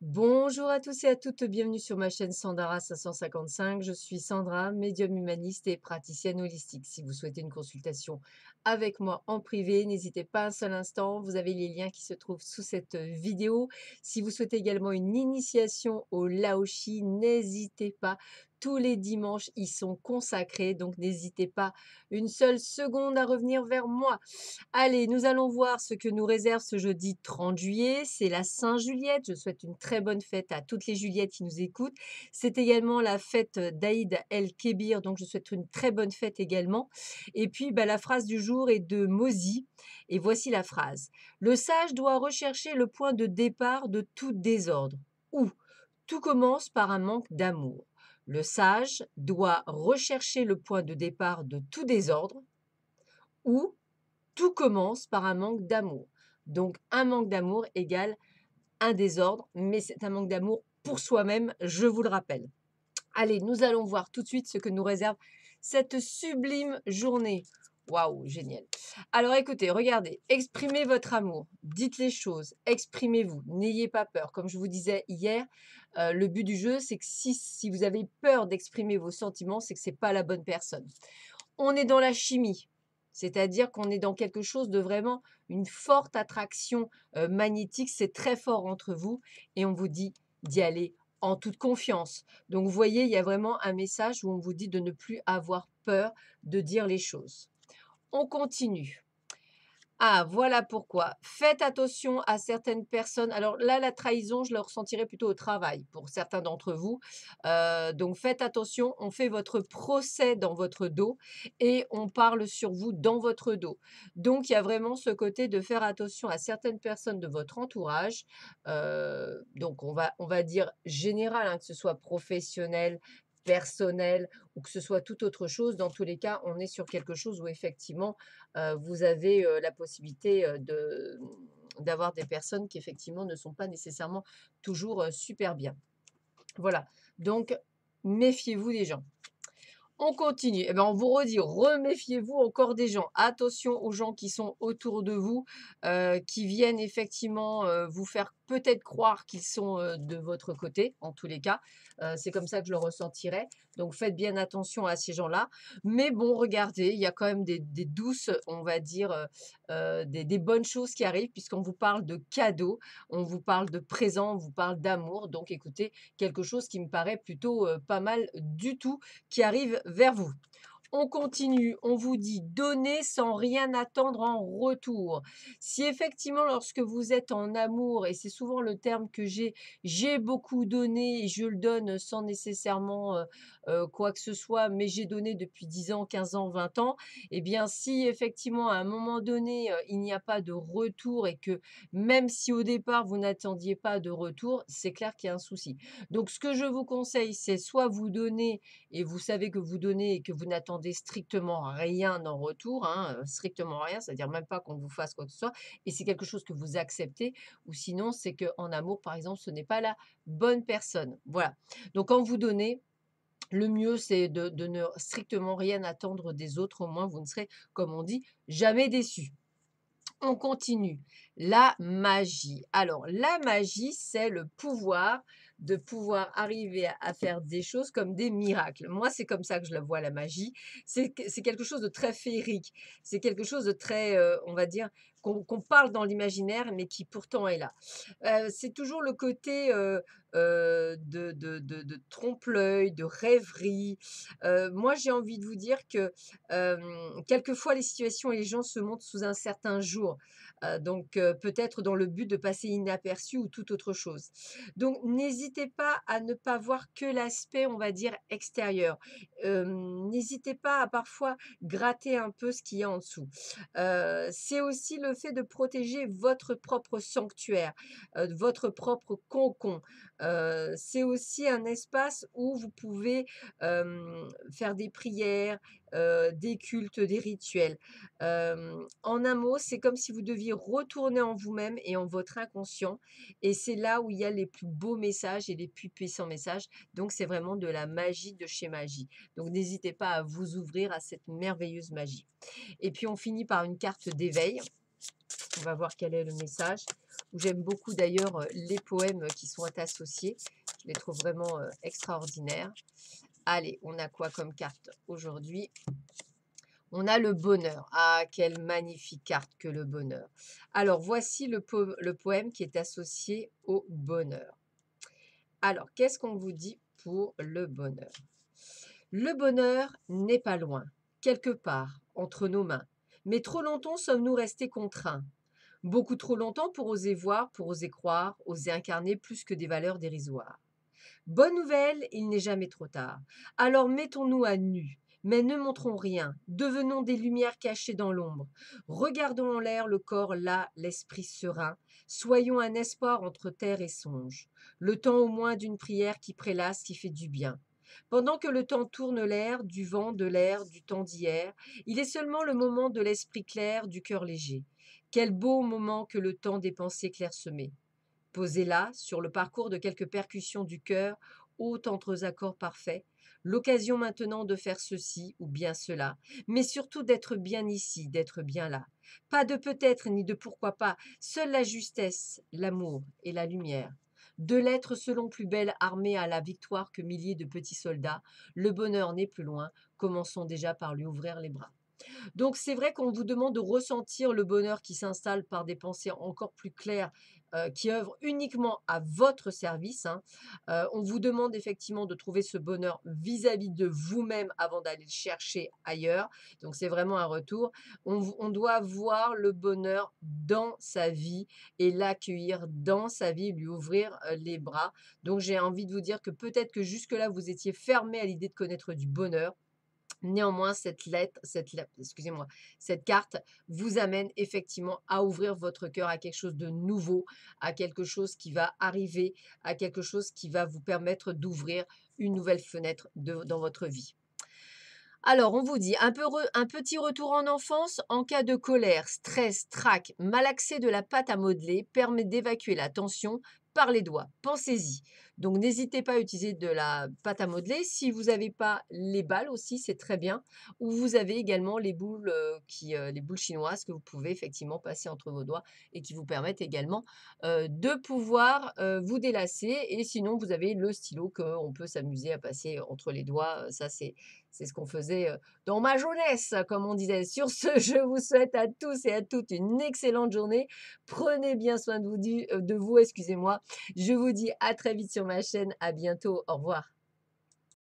Bonjour à tous et à toutes, bienvenue sur ma chaîne Sandara 555. Je suis Sandra, médium humaniste et praticienne holistique. Si vous souhaitez une consultation avec moi en privé, n'hésitez pas un seul instant. Vous avez les liens qui se trouvent sous cette vidéo. Si vous souhaitez également une initiation au Laoshi, n'hésitez pas. Tous les dimanches, ils sont consacrés, donc n'hésitez pas une seule seconde à revenir vers moi. Allez, nous allons voir ce que nous réserve ce jeudi 30 juillet. C'est la Saint-Juliette. Je souhaite une très bonne fête à toutes les Juliettes qui nous écoutent. C'est également la fête d'Aïd El-Kébir, donc je souhaite une très bonne fête également. Et puis, bah, la phrase du jour est de Mozi. Et voici la phrase. Le sage doit rechercher le point de départ de tout désordre. Où tout commence par un manque d'amour. Le sage doit rechercher le point de départ de tout désordre. Où tout commence par un manque d'amour. Donc, un manque d'amour égale un désordre, mais c'est un manque d'amour pour soi-même, je vous le rappelle. Allez, nous allons voir tout de suite ce que nous réserve cette sublime journée. Waouh, génial. Alors écoutez, regardez, exprimez votre amour, dites les choses, exprimez-vous, n'ayez pas peur. Comme je vous disais hier, le but du jeu, c'est que si vous avez peur d'exprimer vos sentiments, c'est que ce n'est pas la bonne personne. On est dans la chimie, c'est-à-dire qu'on est dans quelque chose de vraiment une forte attraction, magnétique. C'est très fort entre vous et on vous dit d'y aller en toute confiance. Donc vous voyez, il y a vraiment un message où on vous dit de ne plus avoir peur de dire les choses. On continue. Ah, voilà pourquoi. Faites attention à certaines personnes. Alors là, la trahison, je le ressentirais plutôt au travail pour certains d'entre vous. Donc faites attention, on fait votre procès dans votre dos et on parle sur vous dans votre dos. Donc il y a vraiment ce côté de faire attention à certaines personnes de votre entourage. Donc on va dire général, hein, que ce soit professionnel, personnel ou que ce soit toute autre chose. Dans tous les cas, on est sur quelque chose où effectivement vous avez, la possibilité, d'avoir des personnes qui effectivement ne sont pas nécessairement toujours, super bien. Voilà, donc méfiez-vous des gens. On continue. Eh ben, on vous redit, reméfiez-vous encore des gens. Attention aux gens qui sont autour de vous, qui viennent effectivement, vous faire peut-être croire qu'ils sont, de votre côté, en tous les cas. C'est comme ça que je le ressentirais. Donc faites bien attention à ces gens-là. Mais bon, regardez, il y a quand même des douces, on va dire, des bonnes choses qui arrivent puisqu'on vous parle de cadeaux, on vous parle de présents, on vous parle d'amour. Donc écoutez, quelque chose qui me paraît plutôt, pas mal du tout qui arrive vers vous. On continue, on vous dit donner sans rien attendre en retour. Si effectivement, lorsque vous êtes en amour, et c'est souvent le terme que j'ai beaucoup donné et je le donne sans nécessairement quoi que ce soit, mais j'ai donné depuis 10 ans, 15 ans, 20 ans, eh bien, si effectivement, à un moment donné, il n'y a pas de retour et que même si au départ, vous n'attendiez pas de retour, c'est clair qu'il y a un souci. Donc, ce que je vous conseille, c'est soit vous donner et vous savez que vous donnez et que vous n'attendez strictement rien en retour, hein, strictement rien, c'est-à-dire même pas qu'on vous fasse quoi que ce soit et c'est quelque chose que vous acceptez ou sinon c'est qu'en amour, par exemple, ce n'est pas la bonne personne. Voilà. Donc quand vous donnez, le mieux c'est de ne strictement rien attendre des autres, au moins vous ne serez, comme on dit, jamais déçus. On continue. La magie. Alors, la magie, c'est le pouvoir de pouvoir arriver à faire des choses comme des miracles. Moi, c'est comme ça que je la vois, la magie. C'est quelque chose de très féerique. C'est quelque chose de très, on va dire, qu'on parle dans l'imaginaire, mais qui pourtant est là. C'est toujours le côté de trompe-l'œil, de rêverie. Moi, j'ai envie de vous dire que quelquefois, les situations et les gens se montrent sous un certain jour, donc peut-être dans le but de passer inaperçu ou toute autre chose. Donc n'hésitez pas à ne pas voir que l'aspect, on va dire, extérieur. N'hésitez pas à parfois gratter un peu ce qu'il y a en dessous. C'est aussi le fait de protéger votre propre sanctuaire, votre propre cocon. C'est aussi un espace où vous pouvez, faire des prières, des cultes, des rituels. En un mot, c'est comme si vous deviez retourner en vous-même et en votre inconscient et c'est là où il y a les plus beaux messages et les plus puissants messages. Donc c'est vraiment de la magie de chez magie. Donc n'hésitez pas à vous ouvrir à cette merveilleuse magie et puis on finit par une carte d'éveil. On va voir quel est le message. où j'aime beaucoup d'ailleurs les poèmes qui sont associés. Je les trouve vraiment extraordinaires. Allez, on a quoi comme carte aujourd'hui? On a le bonheur. Ah, quelle magnifique carte que le bonheur. Alors, voici le poème qui est associé au bonheur. Alors, qu'est-ce qu'on vous dit pour le bonheur? Le bonheur n'est pas loin, quelque part, entre nos mains. Mais trop longtemps sommes-nous restés contraints. Beaucoup trop longtemps pour oser voir, pour oser croire, oser incarner plus que des valeurs dérisoires. Bonne nouvelle, il n'est jamais trop tard. Alors mettons-nous à nu, mais ne montrons rien. Devenons des lumières cachées dans l'ombre. Regardons en l'air le corps là, l'esprit serein. Soyons un espoir entre terre et songe. Le temps au moins d'une prière qui prélasse, qui fait du bien. Pendant que le temps tourne l'air, du vent, de l'air, du temps d'hier, il est seulement le moment de l'esprit clair, du cœur léger. Quel beau moment que le temps des pensées clairsemées. Posé là, sur le parcours de quelques percussions du cœur, hautes entre accords parfaits, l'occasion maintenant de faire ceci ou bien cela, mais surtout d'être bien ici, d'être bien là. Pas de peut-être ni de pourquoi pas, seule la justesse, l'amour et la lumière. De l'être selon plus belle armée à la victoire que milliers de petits soldats, le bonheur n'est plus loin, commençons déjà par lui ouvrir les bras. Donc c'est vrai qu'on vous demande de ressentir le bonheur qui s'installe par des pensées encore plus claires, qui œuvrent uniquement à votre service, hein. On vous demande effectivement de trouver ce bonheur vis-à-vis de vous-même avant d'aller le chercher ailleurs. Donc c'est vraiment un retour. On doit voir le bonheur dans sa vie et l'accueillir dans sa vie, lui ouvrir, les bras. Donc j'ai envie de vous dire que peut-être que jusque-là, vous étiez fermé à l'idée de connaître du bonheur. Néanmoins, excusez-moi, cette carte vous amène effectivement à ouvrir votre cœur à quelque chose de nouveau, à quelque chose qui va arriver, à quelque chose qui va vous permettre d'ouvrir une nouvelle fenêtre dans votre vie. Alors, on vous dit un petit retour en enfance en cas de colère, stress, trac, malaxé de la pâte à modeler permet d'évacuer la tension par les doigts. Pensez-y. Donc, n'hésitez pas à utiliser de la pâte à modeler. Si vous n'avez pas les balles aussi, c'est très bien. Ou vous avez également les boules, les boules chinoises que vous pouvez effectivement passer entre vos doigts et qui vous permettent également de pouvoir vous délasser. Et sinon, vous avez le stylo qu'on peut s'amuser à passer entre les doigts. Ça, c'est ce qu'on faisait, dans ma jeunesse, comme on disait. Sur ce, je vous souhaite à tous et à toutes une excellente journée. Prenez bien soin de vous, excusez-moi. Je vous dis à très vite sur ma chaîne. À bientôt. Au revoir.